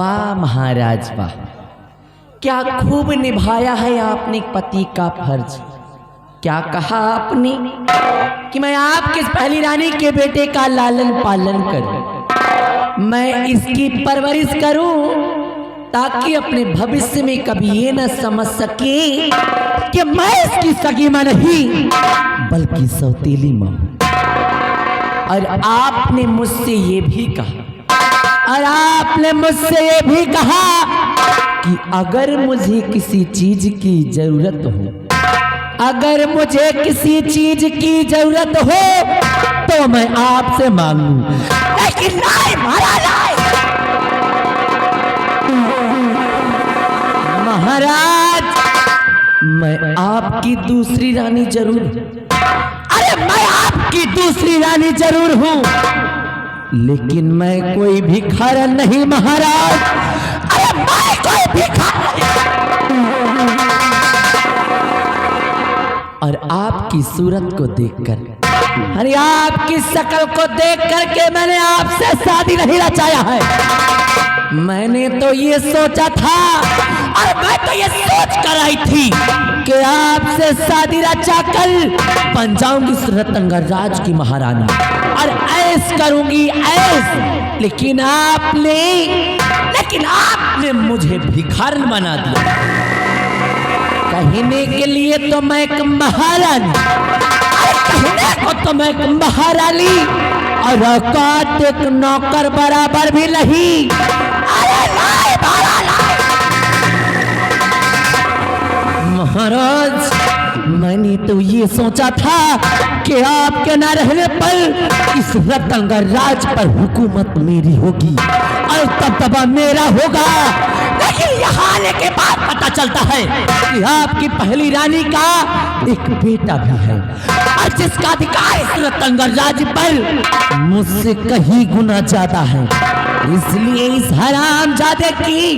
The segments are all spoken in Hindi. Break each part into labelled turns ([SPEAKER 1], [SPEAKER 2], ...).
[SPEAKER 1] वाह महाराज वाह, क्या खूब निभाया है आपने पति का फर्ज। क्या कहा आपने कि मैं आपके पहली रानी के बेटे का लालन पालन करूं, मैं इसकी परवरिश करूं ताकि अपने भविष्य में कभी ये न समझ सके कि मैं इसकी सगी मां नहीं बल्कि सौतेली मां। और आपने मुझसे ये भी कहा, और आपने मुझसे ये भी कहा कि अगर मुझे किसी चीज की जरूरत हो, अगर मुझे किसी चीज की जरूरत हो तो मैं आपसे मांगू, लेकिन नहीं महाराज, महाराज मैं आपकी दूसरी रानी जरूर, अरे मैं आपकी दूसरी रानी जरूर हूं, लेकिन मैं कोई भिखारी नहीं महाराज। अरे मैं कोई भिखारी नहीं। और आपकी सूरत को देखकर, अरे आपकी शक्ल को देख करके मैंने आपसे शादी नहीं रचाया है। मैंने तो ये सोचा था, और मैं तो ये सोच कर आई थी कि आपसे शादी रचा कर बन जाऊंगी रतंगराज की महारानी और ऐश करूंगी ऐश, लेकिन आपने मुझे भिखारन बना दिया। कहने के लिए तो मैं एक महारानी, कहने को तो मैं एक महारानी और औकात एक नौकर बराबर भी नहीं। अरे नहीं महाराज, मैंने तो ये सोचा था कि आपके न रहने पर इस रतंगराज पर हुकूमत मेरी होगी और तब मेरा होगा, लेकिन यहाँ आने के बाद पता चलता है कि आपकी पहली रानी का एक बेटा भी है और जिसका अधिकार इस रतंगराज पर मुझसे कहीं गुना ज्यादा है। इसलिए इस हरामजादे की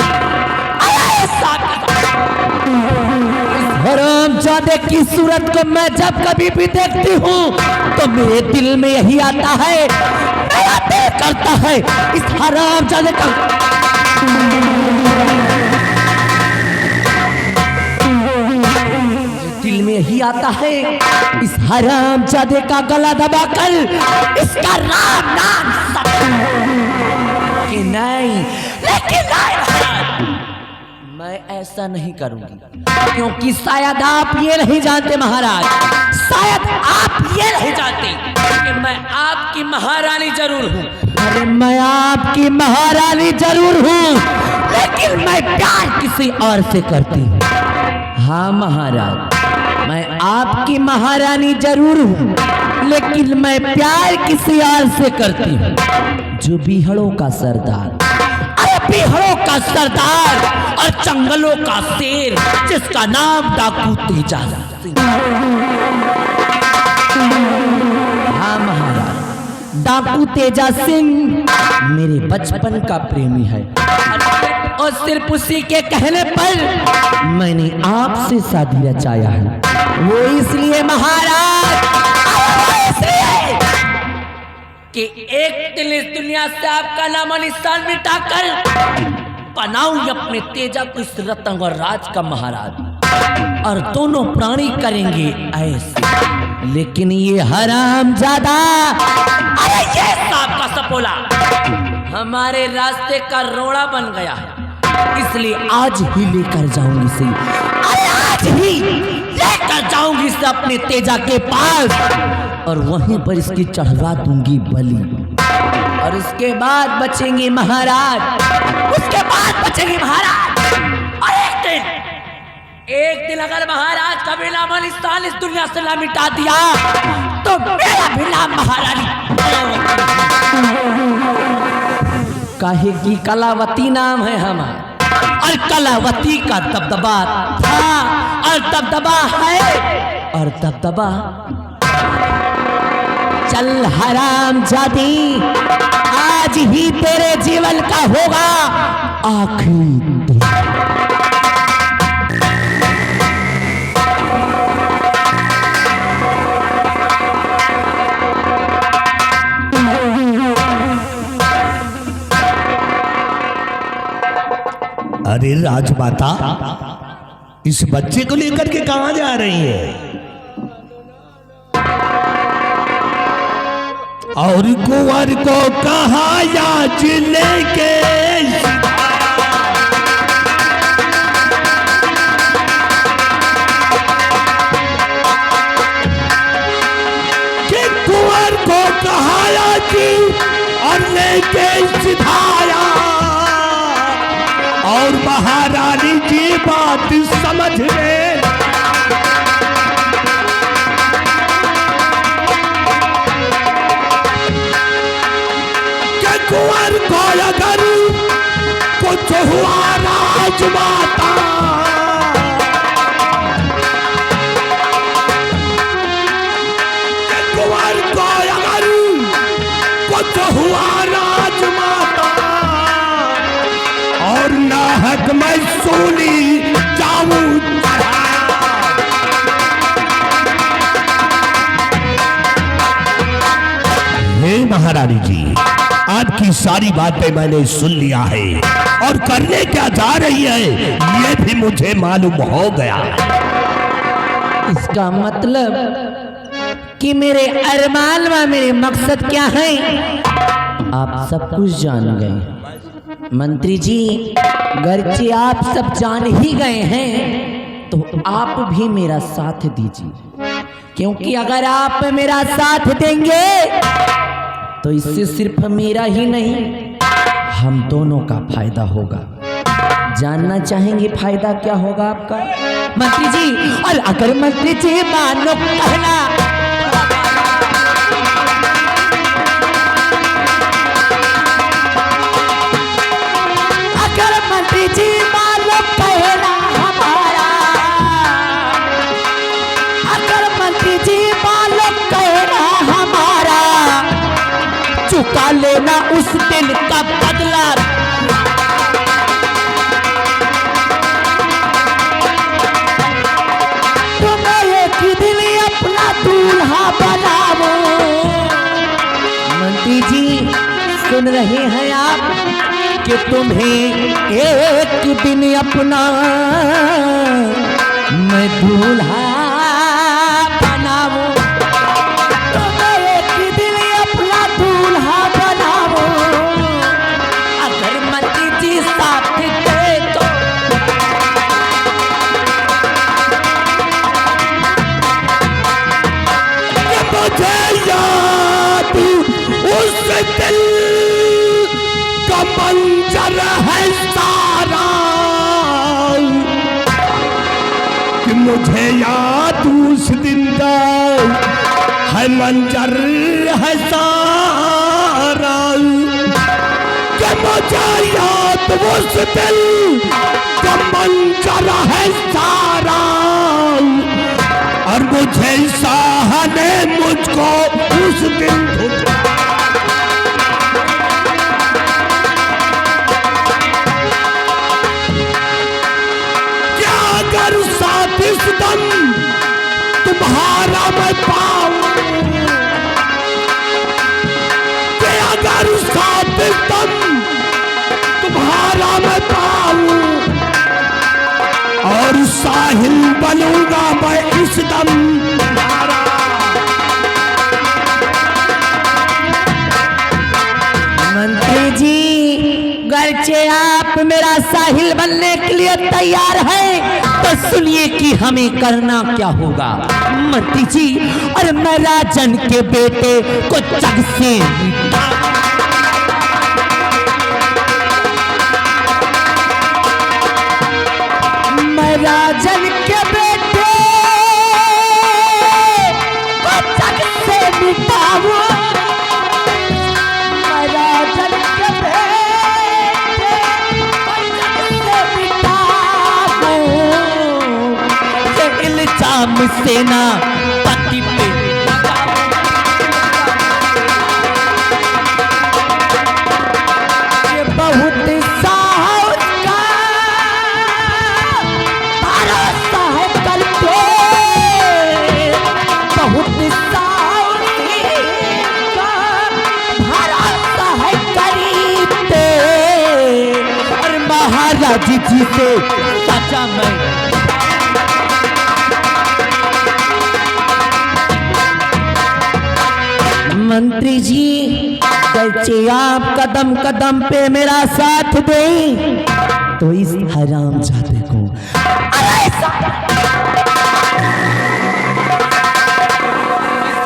[SPEAKER 1] हरामजादे की सूरत को मैं जब कभी भी देखती हूँ तो मेरे दिल में यही आता है, मेरा दिल करता है इस हरामजादे का दिल में यही आता है इस हरामजादे का गला दबाकर इसका राम नाम कि नहीं, लेकिन नहीं, मैं ऐसा नहीं करूंगी, क्योंकि शायद आप ये नहीं जानते महाराज, शायद आप ये नहीं जानते कि मैं आपकी महारानी जरूर हूँ। अरे मैं आपकी महारानी जरूर हूँ, लेकिन मैं प्यार किसी और से करती हूँ। हाँ महाराज, मैं आपकी महारानी जरूर हूँ, लेकिन मैं प्यार किसी और से करती हूँ। जो बीहड़ों का सरदार, बिहारों का सरदार और जंगलों का शेर, जिसका नाम डाकू तेजा सिंह। हाँ महाराज, डाकू तेजा सिंह मेरे बचपन का प्रेमी है और सिर्फ उसी के कहने पर मैंने आपसे शादी रचाया है। वो इसलिए महाराज कि एक दिन इस दुनिया से आपका नाम निशान मिटाकर बनाऊं अपने तेजा को इस रतंगराज का महाराज, और दोनों प्राणी करेंगे ऐसे। लेकिन ये हरामजादा, अरे ये सांप का सपोला हमारे रास्ते का रोड़ा बन गया है, इसलिए आज ही लेकर जाऊंगी इसे, अरे आज ही लेकर जाऊंगी इसे अपने तेजा के पास और वहीं पर इसकी चढ़वा दूंगी बलि, और उसके बाद बचेंगे महाराज, उसके बाद बचेंगे महाराज। और एक दिन अगर महाराज का भी नाम निशान इस दुनिया से ना मिटा दिया तो मेरा भी नाम महारानी, काहे की कलावती नाम है हमारा, और कलावती का दबदबा था और दबदबा है और दबदबा। चल हरामजादी, आज ही तेरे जीवन का होगा आखिरी दिन।
[SPEAKER 2] अरे राजमाता, इस बच्चे को लेकर के कहां जा रही है? और कुंवर को कहा याच लेके कुंवर को कहाया कि और लेके सिधाया, और महारानी जी बात समझ ले। कि कुंवर को अगर कुछ हुआ राजमाता, कुछ हुआ राजमाता, और नाहक मैं सूली जाऊं हे महारानी जी, आपकी सारी बातें मैंने सुन लिया है, और करने क्या जा रही है ये भी मुझे मालूम हो गया।
[SPEAKER 1] इसका मतलब कि मेरे अरमान व मेरे मकसद क्या है आप सब कुछ जान गए। मंत्री जी, गर्चे आप सब जान ही गए हैं तो आप भी मेरा साथ दीजिए, क्योंकि अगर आप मेरा साथ देंगे तो इससे सिर्फ मेरा ही नहीं हम दोनों का फायदा होगा। जानना चाहेंगे फायदा क्या होगा आपका मंत्री जी? और अगर मंत्री जी मानो कहना, अगर मंत्री जी मानो कहना हमारा, अगर मंत्री जी मानो कहना हमारा, चुका लेना उस दिन का बदला। दूल्हा बनाओ। मंत्री जी सुन रहे हैं आप कि तुम्हें एक दिन अपना मैं दूल्हा बनाऊं, तुम्हें एक दिन अपना दूल्हा बनाओ। अगर मंत्री जी साथ दे तो
[SPEAKER 2] मुझे याद उस दिल का मंजर है सारा, कि मुझे याद उस दिन का है मंजर है सारा, कि मुझे याद उस दिल का मंजर है सारा, और मुझे शाह ने मुझको उस दिन क्या अगर साथ इस दम तुम्हारा मैं पाऊं, कि अगर साथ इस दम तुम्हारा मैं पाऊं, और साहिल बनूंगा मैं इस दम तुम्हारा।
[SPEAKER 1] मंत्री जी, गर्चे आप मेरा साहिल बनने के लिए तैयार हैं तो सुनिए कि हमें करना क्या होगा। मंत्री जी, और मैं राजन के बेटे को जग से राजन के बेटे को जग से मिटाओ, राजन के बेटे को जग से मिटाओ। ये इल्जाम सेना पति पे ये बहुत अजीत जी से सच्चा मैं। मंत्री जी बच्चे आप कदम कदम पे मेरा साथ दें तो इस हरामजादे को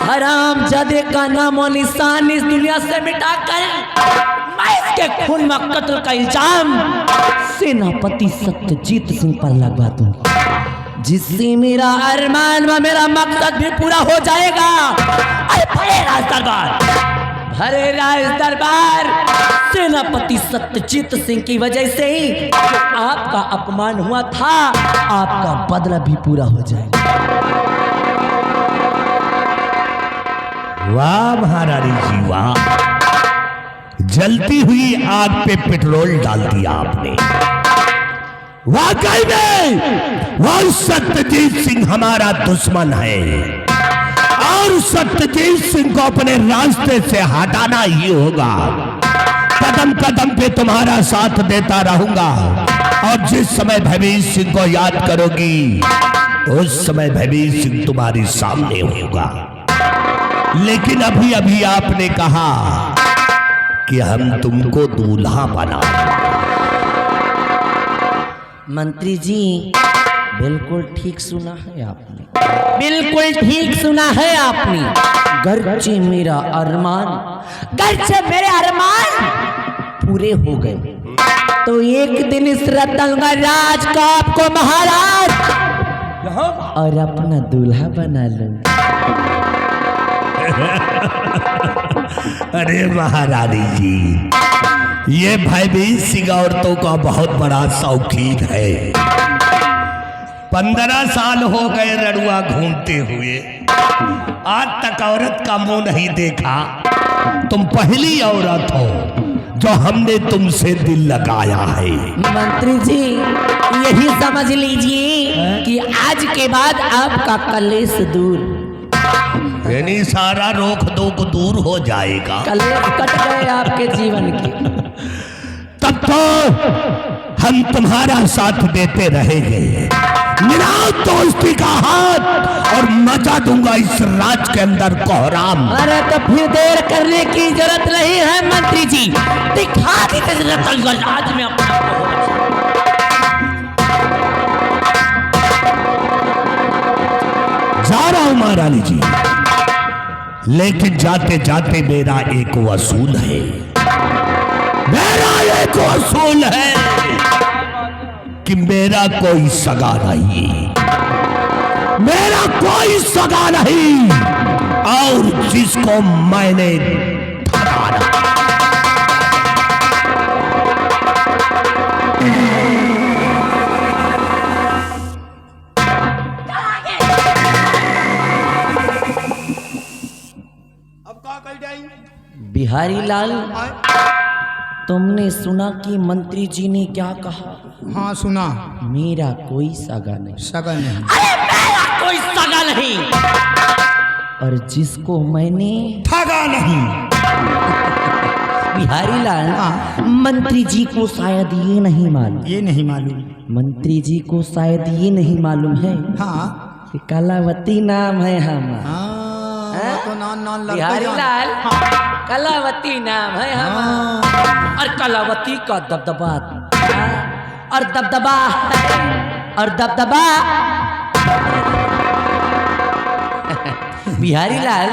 [SPEAKER 1] हरामजादे का नाम और निशान इस दुनिया से मिटाकर मैं इसके खून में कत्ल का इल्जाम सेनापति सत्यजीत सिंह पर लगवा दूंगा, जिससे मेरा अरमान व मेरा मकसद भी पूरा हो जाएगा। अरे भरे राज दरबार सेनापति सत्यजीत सिंह की वजह से ही जो आपका अपमान हुआ था, आपका बदला भी पूरा हो जाएगा।
[SPEAKER 2] वाह महारानी जी वाह, जलती हुई आग पे पेट्रोल डाल दिया आपने। वाकई में वो सत्यजीत सिंह हमारा दुश्मन है और सत्यजीत सिंह को अपने रास्ते से हटाना ही होगा। कदम कदम पे तुम्हारा साथ देता रहूंगा और जिस समय भैवीर सिंह को याद करोगी उस समय भैवीर सिंह तुम्हारे सामने होगा। लेकिन अभी अभी आपने कहा कि हम तुमको दूल्हा बना।
[SPEAKER 1] मंत्री जी बिल्कुल ठीक सुना है आपने, बिल्कुल ठीक सुना है आपने। गर्चे मेरा अरमान, गर्चे मेरे अरमान पूरे हो गए तो एक दिन इस रतनगढ़ राज का आपको महाराज और अपना दूल्हा बना लूंगा।
[SPEAKER 2] अरे महारानी जी, ये भयभीत सिंह औरतों का बहुत बड़ा शौकीन है। 15 साल हो गए रड़ुआ घूमते हुए, आज तक औरत का मुंह नहीं देखा। तुम पहली औरत हो जो हमने तुमसे दिल लगाया है।
[SPEAKER 1] मंत्री जी यही समझ लीजिए कि आज के बाद आपका कलेश दूर,
[SPEAKER 2] यानी सारा रोक टोक दूर हो जाएगा।
[SPEAKER 1] कलेश कट गए आपके जीवन के।
[SPEAKER 2] तब तो हम तुम्हारा साथ देते रहेंगे। मिलाओ दोस्ती का हाथ और मचा दूंगा इस राज के अंदर कोहराम।
[SPEAKER 1] अरे तो फिर देर करने की जरूरत नहीं है मंत्री जी, दिखा दीजिए रतनगढ़ राज में अपना
[SPEAKER 2] जा रहा हूं महारानी जी, लेकिन जाते जाते मेरा एक वसूल है, मेरा एक वसूल है कि मेरा कोई सगा नहीं, मेरा कोई सगा नहीं और जिसको मैंने ठगाना।
[SPEAKER 1] बिहारी लाल, तुमने सुना कि मंत्री जी ने क्या कहा?
[SPEAKER 3] हाँ सुना।
[SPEAKER 1] मेरा कोई सगा नहीं।
[SPEAKER 3] सगा नहीं?
[SPEAKER 1] अरे मेरा कोई सगा नहीं और जिसको मैंने
[SPEAKER 3] ठगा नहीं।
[SPEAKER 1] बिहारी लाल,
[SPEAKER 3] हाँ।
[SPEAKER 1] मंत्री जी को शायद ये नहीं मालूम,
[SPEAKER 3] ये नहीं मालूम।
[SPEAKER 1] मंत्री जी को शायद ये नहीं मालूम है
[SPEAKER 3] हाँ
[SPEAKER 1] कि कलावती नाम है हमारा।
[SPEAKER 3] हाँ, तो नान
[SPEAKER 1] बिहारी लाल, कलावती नाम है हमारा और कलावती का दबदबा और दबदबा और दबदबा। बिहारी लाल,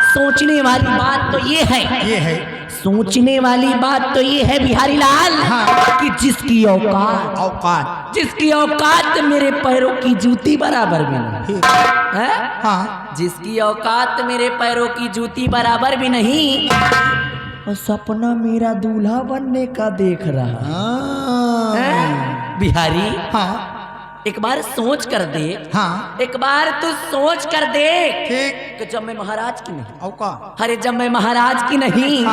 [SPEAKER 1] सोचने वाली बात तो ये है, सोचने वाली बात तो ये है बिहारी लाल, कि जिसकी जिसकी औकात मेरे पैरों की जूती बराबर भी नहीं है, जिसकी औकात मेरे पैरों की जूती बराबर भी नहीं और सपना मेरा दूल्हा बनने का देख रहा है। बिहारी, एक बार सोच कर दे, एक बार तू सोच कर दे कि जब मैं महाराज की नहीं, अरे जब मैं महाराज की नहीं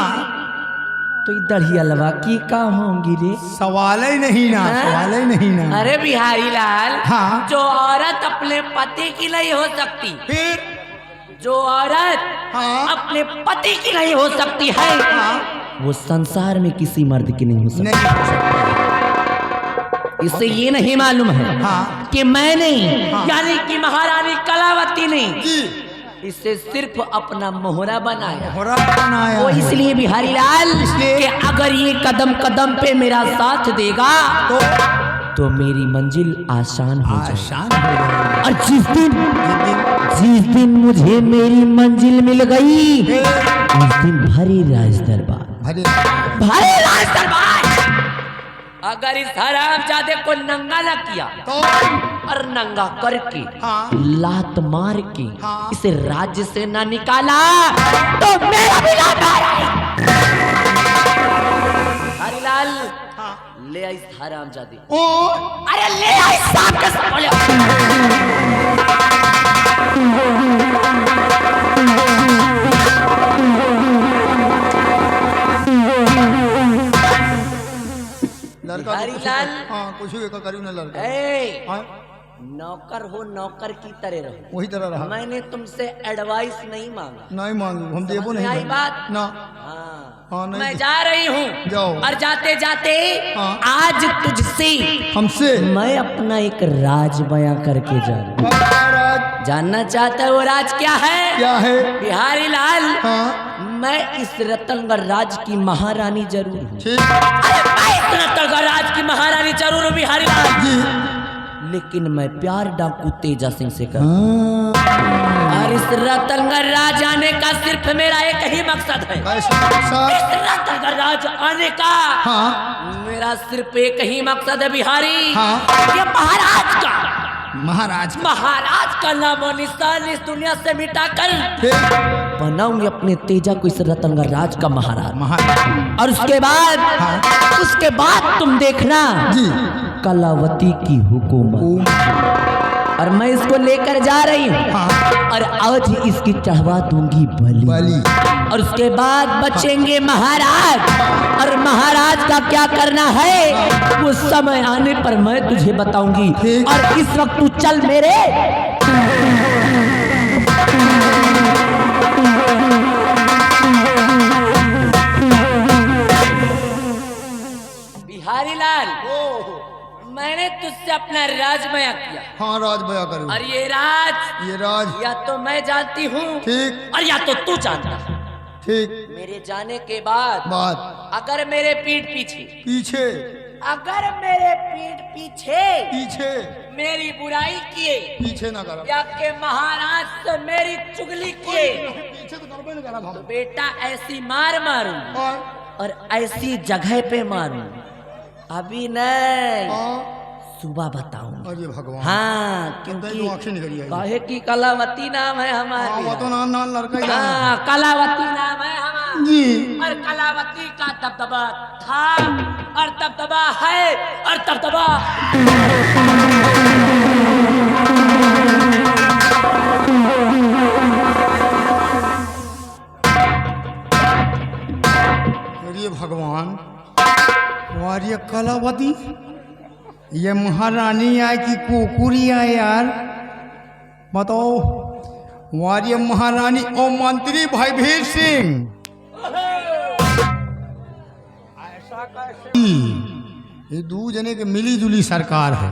[SPEAKER 1] तो दढ़ियलवा की का होंगी रे?
[SPEAKER 3] सवाल ही नहीं ना, सवाल ही नहीं ना।
[SPEAKER 1] अरे बिहारी लाल, जो औरत अपने पति की नहीं हो सकती,
[SPEAKER 3] फिर
[SPEAKER 1] जो औरत अपने पति की नहीं हो सकती है, वो संसार में किसी मर्द की नहीं हो सकती। इसे ये नहीं मालूम है
[SPEAKER 3] हाँ।
[SPEAKER 1] कि मैंने
[SPEAKER 3] हाँ।
[SPEAKER 1] यानी कि महारानी कलावती ने
[SPEAKER 3] जी
[SPEAKER 1] इसे सिर्फ अपना मोहरा बनाया।
[SPEAKER 3] मोहरा बनाया
[SPEAKER 1] वो
[SPEAKER 3] है।
[SPEAKER 1] इसलिए बिहारी लाल
[SPEAKER 3] इसलिए?
[SPEAKER 1] कि अगर ये कदम कदम पे मेरा साथ देगा तो मेरी मंजिल आसान हो जाए।
[SPEAKER 3] आसान हो गया।
[SPEAKER 1] और जिस
[SPEAKER 3] जिस
[SPEAKER 1] दिन मुझे मेरी मंजिल मिल गई उस दिन भरे राज दरबार
[SPEAKER 3] अरे
[SPEAKER 1] भरे राज दरबार अगर इस हरामजादे को नंगा न किया
[SPEAKER 3] तो
[SPEAKER 1] और नंगा करके
[SPEAKER 3] हाँ।
[SPEAKER 1] लात मार के
[SPEAKER 3] हाँ।
[SPEAKER 1] इसे राज्य से न निकाला तो मेरा भी लात हरिलाल
[SPEAKER 3] हाँ।
[SPEAKER 1] ले आई इस हरामजादे
[SPEAKER 3] ओ
[SPEAKER 1] अरे ले आई सांप के सामने
[SPEAKER 3] लड़का
[SPEAKER 1] बिहारी
[SPEAKER 3] तो कुछ
[SPEAKER 1] लाल।
[SPEAKER 3] हाँ कुछ भी करी ना लड़का
[SPEAKER 1] ए,
[SPEAKER 3] हाँ
[SPEAKER 1] नौकर हो नौकर की तरह रहो।
[SPEAKER 3] वही तरह रहा
[SPEAKER 1] मैंने तुमसे एडवाइस नहीं मांगा।
[SPEAKER 3] नहीं मांगू हम देवो
[SPEAKER 1] समझ
[SPEAKER 3] नहीं
[SPEAKER 1] में आई
[SPEAKER 3] मांगू।
[SPEAKER 1] बात?
[SPEAKER 3] ना
[SPEAKER 1] हाँ,
[SPEAKER 3] हाँ, नहीं
[SPEAKER 1] मैं
[SPEAKER 3] दे-
[SPEAKER 1] जा रही हूँ
[SPEAKER 3] जाओ।
[SPEAKER 1] और जाते जाते
[SPEAKER 3] हाँ।
[SPEAKER 1] आज तुझसे
[SPEAKER 3] हमसे
[SPEAKER 1] मैं अपना एक राज बयां करके जा रहा हूँ।
[SPEAKER 3] महाराज
[SPEAKER 1] जानना चाहता है वो राज क्या है?
[SPEAKER 3] क्या है
[SPEAKER 1] बिहारी लाल
[SPEAKER 3] हाँ
[SPEAKER 1] मैं इस रतनगढ़ राज की महारानी जरूर हूँ।
[SPEAKER 3] ठीक
[SPEAKER 1] अरे मैं इस रतनगढ़ राज की महारानी जरूर हूँ बिहारी लाल,
[SPEAKER 3] जी
[SPEAKER 1] लेकिन मैं प्यार डाकू तेजा सिंह से कर
[SPEAKER 3] हाँ
[SPEAKER 1] और इस रतनगढ़ राज आने का सिर्फ मेरा एक ही मकसद है।
[SPEAKER 3] कैसा
[SPEAKER 1] इस रतनगढ़ राज आने का
[SPEAKER 3] हाँ
[SPEAKER 1] मेरा सिर्फ एक ही मकसद है बिहारी।
[SPEAKER 3] हाँ।
[SPEAKER 1] ये
[SPEAKER 3] महाराज
[SPEAKER 1] महाराज का नाम और निशान इस दुनिया से मिटाकर
[SPEAKER 3] ठीक
[SPEAKER 1] बनाऊंगी अपने तेजा को इस रतनगढ़ राज का महाराज।
[SPEAKER 3] महाराज
[SPEAKER 1] और उसके बाद तुम देखना
[SPEAKER 3] जी
[SPEAKER 1] कलावती की हुकूमत, और मैं इसको लेकर जा रही हूँ
[SPEAKER 3] हाँ
[SPEAKER 1] और आज इसकी चढ़वा दूंगी बलि।
[SPEAKER 3] बलि
[SPEAKER 1] और उसके बाद बचेंगे महाराज, और महाराज का क्या करना है वो समय आने पर मैं तुझे बताऊंगी।
[SPEAKER 3] ठीक।
[SPEAKER 1] और इस वक्त तू चल मेरे बिहारी लाल, मैंने तुझसे अपना राज बयां किया
[SPEAKER 3] हाँ राज बया करो
[SPEAKER 1] और ये राज या तो मैं जानती हूँ
[SPEAKER 3] ठीक
[SPEAKER 1] और या तो तू जानता है।
[SPEAKER 3] ठीक
[SPEAKER 1] मेरे जाने के बाद
[SPEAKER 3] बात
[SPEAKER 1] अगर मेरे पीठ पीछे
[SPEAKER 3] पीछे पीछे
[SPEAKER 1] मेरी बुराई किए
[SPEAKER 3] पीछे ना करा
[SPEAKER 1] या के महाराज से मेरी चुगली किए
[SPEAKER 3] पीछे तो करबे ना करा
[SPEAKER 1] तो बेटा ऐसी मार मारूं और ऐसी जगह पे मारूं, अभी नहीं सुबह बताऊं।
[SPEAKER 3] अरे भगवान
[SPEAKER 1] हाँ
[SPEAKER 3] तो
[SPEAKER 1] क्योंकि
[SPEAKER 3] आंखें निकली आई
[SPEAKER 1] काहे की कलावती नाम है
[SPEAKER 3] हाँ
[SPEAKER 1] हमारी।
[SPEAKER 3] वो तो नान नान लड़का ही नाम
[SPEAKER 1] हाँ कलावती नाम है हमारा
[SPEAKER 3] जी
[SPEAKER 1] और कलावती का दबदबा था और दबदबा है और दबदबा
[SPEAKER 3] अरे भगवान और ये कलावती ये महारानी आए कि कुकुरी आए यार बताओ। और ये महारानी और मंत्री भयभीर सिंह ये दो जने के मिली जुली सरकार है।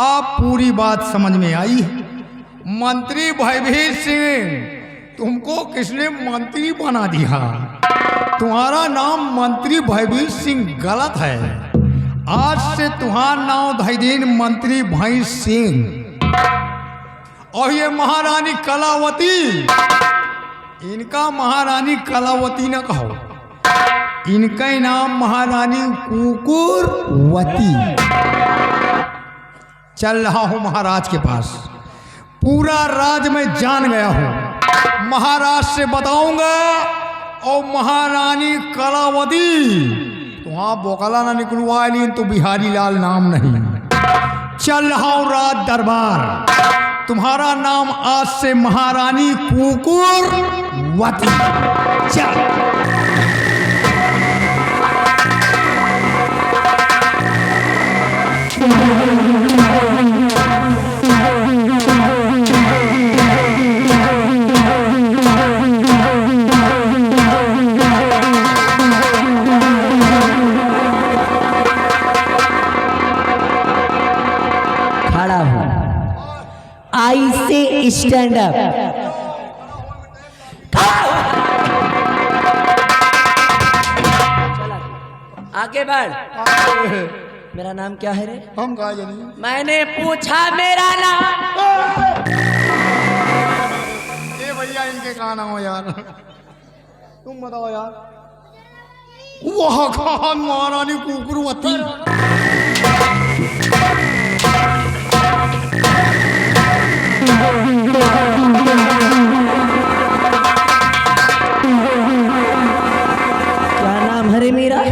[SPEAKER 3] अब पूरी बात समझ में आई है। मंत्री भयभीर सिंह तुमको किसने मंत्री बना दिया? तुम्हारा नाम मंत्री भयभीर सिंह गलत है। आज से तुम्हारा नाम धैदीन मंत्री भय सिंह। और ये महारानी कलावती, इनका महारानी कलावती न कहो, इनका ही नाम महारानी कुकुरवती। चल रहा हूं महाराज के पास, पूरा राज में जान गया हूं, महाराज से बताऊंगा। और महारानी कलावती तुहां बोकला ना निकलवा ली तो बिहारी लाल नाम नहीं। चल रहा हूं राज दरबार, तुम्हारा नाम आज से महारानी कुकुरवती। चल
[SPEAKER 1] स्टैंड अप। आगे बढ़। मेरा नाम क्या है रे?
[SPEAKER 3] हम कहा जानी।
[SPEAKER 1] मैंने पूछा मेरा नाम।
[SPEAKER 3] ये भैया इनके कहा नाम हो यार, तुम बताओ यार। वह खान महारानी कुकुरवती।
[SPEAKER 1] क्या नाम है रे मेरा?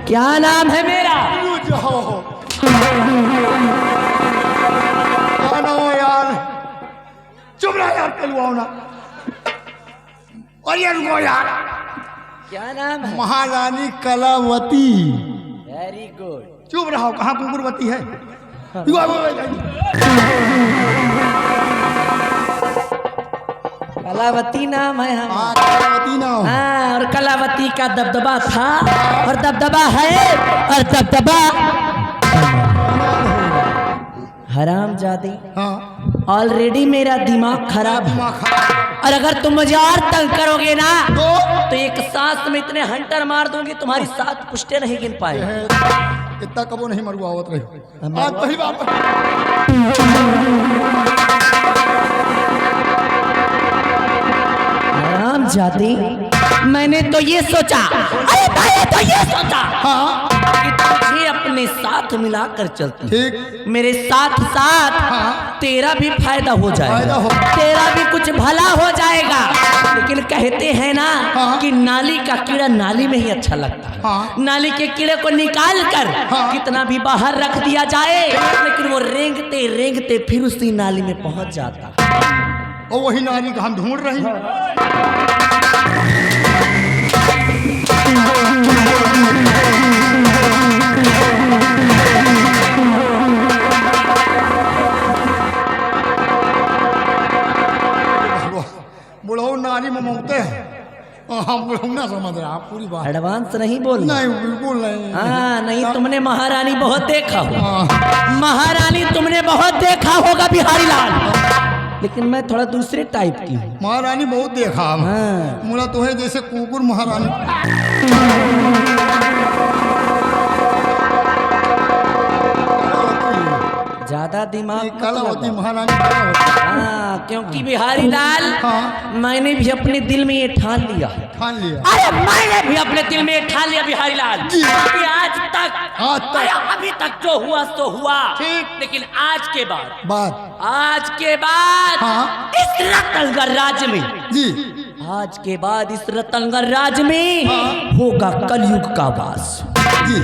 [SPEAKER 1] क्या नाम है मेरा?
[SPEAKER 3] जाओ क्या नाम हो यार? चुप रहा यार, कलवाओ ना। और ये रुको यार,
[SPEAKER 1] क्या नाम है?
[SPEAKER 3] महारानी कलावती।
[SPEAKER 1] Very good.
[SPEAKER 3] चुप रहो, कहाँ कुकुरवती है?
[SPEAKER 1] कलावती नाम है हम।
[SPEAKER 3] हाँ, कलावती नाम।
[SPEAKER 1] हाँ, और कलावती का दबदबा था और दबदबा है और दबदबा हरामजादी।
[SPEAKER 3] हाँ,
[SPEAKER 1] ऑलरेडी मेरा दिमाग खराब है
[SPEAKER 3] दिमाग खराब।
[SPEAKER 1] और अगर तुम मुझे और तंग करोगे ना
[SPEAKER 3] तो
[SPEAKER 1] तो एक सांस में इतने हंटर मार दूंगी तुम्हारी 7 पुष्टे नहीं गिन पाए।
[SPEAKER 3] इतना कबो नहीं मरुआवत रही। आज पहली बार
[SPEAKER 1] हरामजादी, मैंने तो ये सोचा, अरे मैंने तो ये सोचा
[SPEAKER 3] हाँ
[SPEAKER 1] कि तुझे अपने साथ मिलाकर चलती।
[SPEAKER 3] ठीक।
[SPEAKER 1] मेरे साथ साथ
[SPEAKER 3] हाँ।
[SPEAKER 1] तेरा भी फायदा हो
[SPEAKER 3] फायदा
[SPEAKER 1] जाएगा,
[SPEAKER 3] हो।
[SPEAKER 1] तेरा भी कुछ भला हो जाएगा। लेकिन कहते हैं ना
[SPEAKER 3] हाँ।
[SPEAKER 1] कि नाली का कीड़ा नाली में ही अच्छा लगता है।
[SPEAKER 3] हाँ।
[SPEAKER 1] नाली के कीड़े को निकाल कर
[SPEAKER 3] हाँ।
[SPEAKER 1] कितना भी बाहर रख दिया जाए लेकिन वो रेंगते रेंगते फिर उसी नाली में पहुंच जाता है।
[SPEAKER 3] और वही नारी का हम ढूंढ रहे हैं। बुढ़ऊ नारी में ममते हैं। हम बुढ़ऊ ना समझ रहे, आप पूरी बात।
[SPEAKER 1] एडवांस नहीं बोलना।
[SPEAKER 3] नहीं, बिल्कुल नहीं।
[SPEAKER 1] हाँ, नहीं तुमने महारानी बहुत देखा होगा।
[SPEAKER 3] हाँ।
[SPEAKER 1] महारानी तुमने बहुत देखा होगा बिहारी लाल, लेकिन मैं थोड़ा दूसरे टाइप की हूँ।
[SPEAKER 3] महारानी बहुत देखा हम।
[SPEAKER 1] हाँ।
[SPEAKER 3] मुला तो है जैसे कुकुर महारानी।
[SPEAKER 1] ज्यादा दिमाग मत
[SPEAKER 3] कलावती
[SPEAKER 1] लगाओ।
[SPEAKER 3] महारानी कलावती।
[SPEAKER 1] हाँ, क्योंकि बिहारी लाल
[SPEAKER 3] हाँ।
[SPEAKER 1] मैंने भी अपने दिल में ये ठान लिया है।
[SPEAKER 3] ठान लिया।
[SPEAKER 1] अरे मैंने भी अपने दिल में ये ठान लिया बिहारी लाल
[SPEAKER 3] जी।
[SPEAKER 1] कि आज तक अरे अभी तक जो हुआ सो हुआ,
[SPEAKER 3] ठीक।
[SPEAKER 1] लेकिन आज के बाद
[SPEAKER 3] हाँ।
[SPEAKER 1] इस रतनगढ़ राज्य में
[SPEAKER 3] जी।
[SPEAKER 1] आज के बाद इस रतनगढ़ राज्य में
[SPEAKER 3] हाँ।
[SPEAKER 1] होगा कलयुग का वास।
[SPEAKER 3] जी।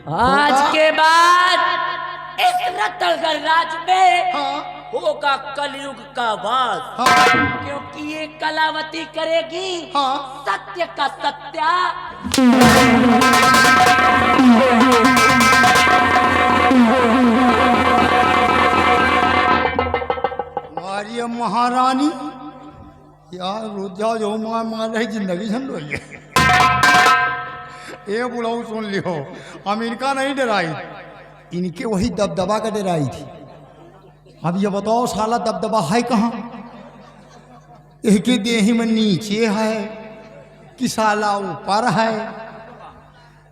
[SPEAKER 1] आज
[SPEAKER 3] होगा?
[SPEAKER 1] के बाद इस रतनगढ़ राज्य में
[SPEAKER 3] हाँ।
[SPEAKER 1] होगा कलयुग का वास।
[SPEAKER 3] हाँ।
[SPEAKER 1] क्योंकि ये कलावती करेगी
[SPEAKER 3] हाँ।
[SPEAKER 1] सत्य का सत्या।
[SPEAKER 3] हमारी महारानी यार रुक जाओ, जो मार रही जिंदगी झंड हो गई। ये बुलाऊ सुन लियो, हम इनका नहीं डराई, इनके वही दबदबा का डराई थी। अब ये बताओ साला दबदबा है कहाँ? इनके देही में नीचे है कि साला ऊपर है?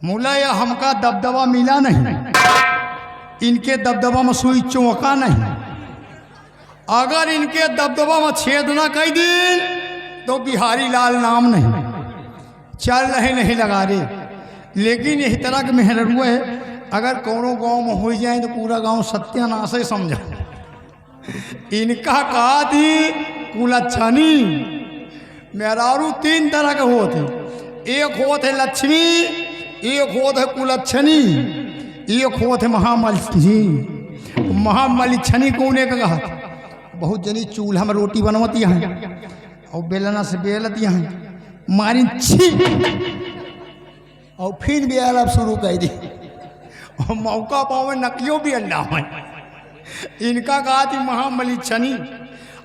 [SPEAKER 3] मुला या हमका दबदबा मिला नहीं, इनके दबदबा में सुई चौंका नहीं। अगर इनके दबदबा में छेद ना कर दिन तो बिहारी लाल नाम नहीं, चल रहे नहीं लगा रे। लेकिन इस तरह के मेहनत है, अगर कोनो गांव में हो जाए तो पूरा गांव सत्यानाश है समझा। इनका कहा थी कुलच्छनी। मेहरारू 3 तरह के होते, एक होते है लक्ष्मी, एक होते है कुलच्छनी, एक होते है महामलछनी। महामलछनी कौन का कहा? बहुत जनी चूल्हा में रोटी बनवती हैं और बेलना से बेलती हैं, मारी छी और फिर भी अलग शुरू कर दी और मौका पावे नकियो भी अंडा है। इनका कहा थी महामलछनी।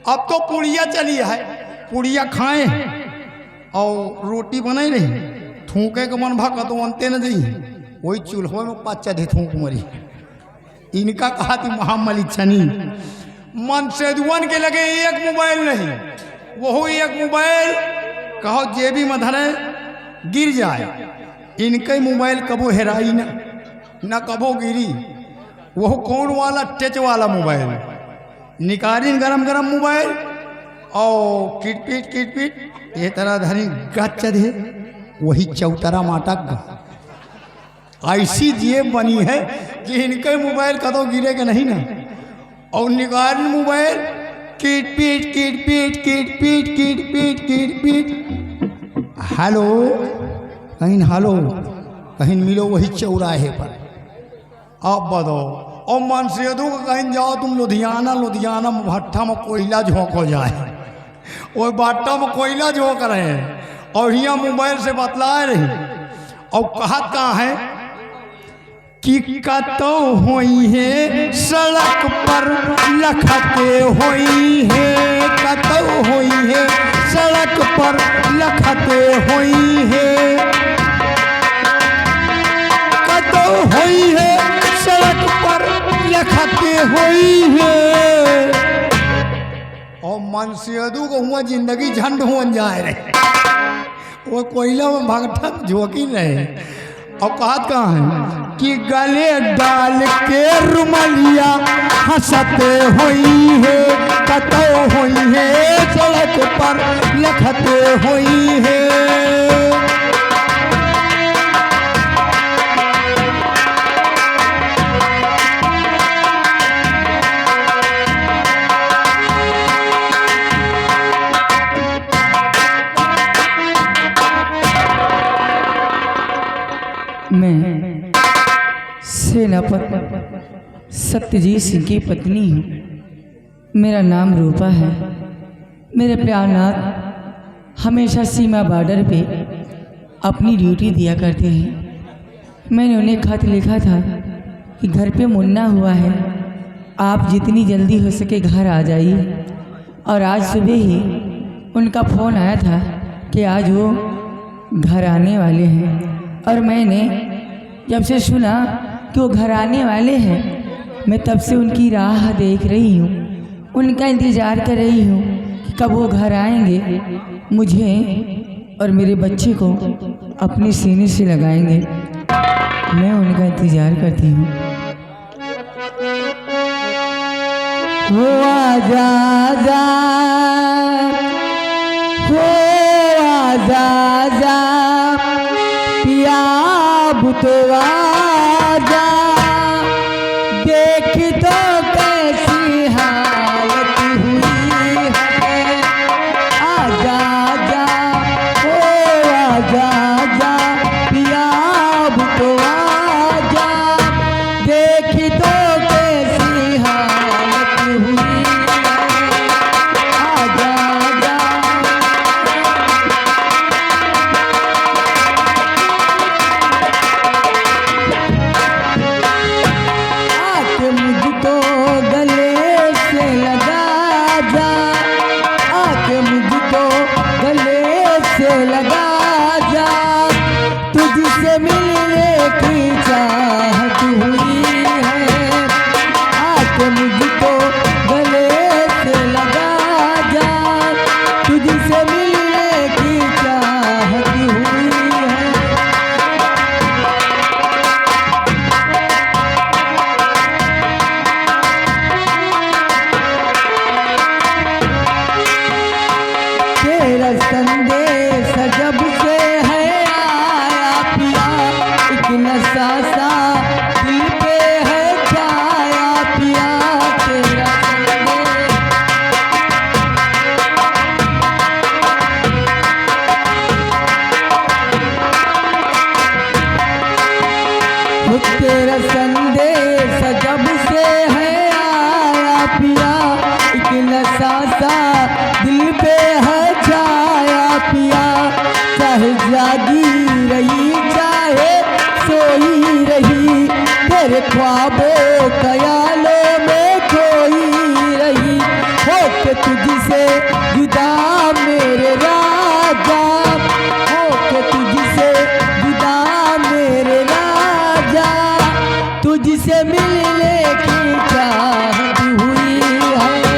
[SPEAKER 3] अब तो पुड़िया चली है, पुड़िया खाए और रोटी बनाई रही, थूके के मन भा तो अंते न दी, वही चूल्हे में 5 थे थूक मरी। इनका कहा थी महामलछनी। मनसेदुअन के लगे एक मोबाइल नहीं, वही एक मोबाइल कहो जेबी में धरे गिर जाए, इनके मोबाइल कबो हेराई ना कबो गिरी। वह कौन वाला टच वाला मोबाइल निकाली गरम गरम मोबाइल और किटपीट ये तरह धरी गच दे वही चौतरा माटक ऐसी जेब बनी है कि इनके मोबाइल कदों गिरेगा नहीं ना। और निकाल मोबाइल किट हेलो कहीं मिलो वही चौराहे पर। अब बताओ और मनसेदू का कहीं जाओ तुम लुधियाना में भट्ठा में कोयला झोंक हो जाए, वो भट्ठा में कोयला झोंक रहे हैं और यहाँ मोबाइल से बतलाए रही। और कहाँ है कि कतो होई है सड़क पर लखते होई है, कतो होई है सड़क पर लखते होई है, कतो होई है सड़क पर लखते होई है। और मनसेदू को हुआ जिंदगी झंड हो जाए रहे, वो कोयला में भगठा झोंकी रहे। और कहाँ है कि गले डाल के रुमलिया हंसते होई है, कतो होई है सड़क पर लखते होई है।
[SPEAKER 1] मैं सेनापति सत्यजीत सिंह की पत्नी हूँ। मेरा नाम रूपा है। मेरे प्यारनाथ हमेशा सीमा बॉर्डर पे अपनी ड्यूटी दिया करते हैं। मैंने उन्हें खत लिखा था कि घर पे मुन्ना हुआ है, आप जितनी जल्दी हो सके घर आ जाइए। और आज सुबह ही उनका फ़ोन आया था कि आज वो घर आने वाले हैं। और मैंने जब से सुना कि वो घर आने वाले हैं, मैं तब से उनकी राह देख रही हूँ, उनका इंतज़ार कर रही हूँ कि कब वो घर आएंगे, मुझे और मेरे बच्चे को अपने सीने से लगाएंगे। मैं उनका इंतज़ार करती हूँ। वो आजा जा, वो आजा जा पिया बुतवा जा, देख तो कैसी हालत हुई है। आजा जा, ओ आजा जा पिया बुतवा जा, देख तो कैसी हालत हुई है। आजा जा संदेश जब से है आया पिया, एक नशा सा दिल पे है छाया पिया। तेरा तेरा संदेश जब से है आया पिया, एक नशा सा दिल पे है छाया पिया। चाहे जागी रही चाहे सोई रही, तेरे ख्वाबों ख्यालों में खोई रही। हो के तुझसे जुदा मेरे राजा, हो के तुझसे जुदा मेरे राजा, तुझसे मिलने की चाहत हुई है।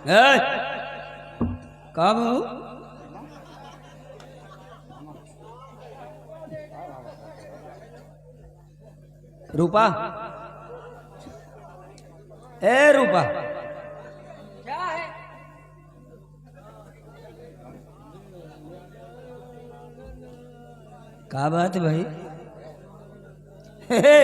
[SPEAKER 1] ए, का बाबू रूपा, ए रूपा, क्या है? का बात भाई? हे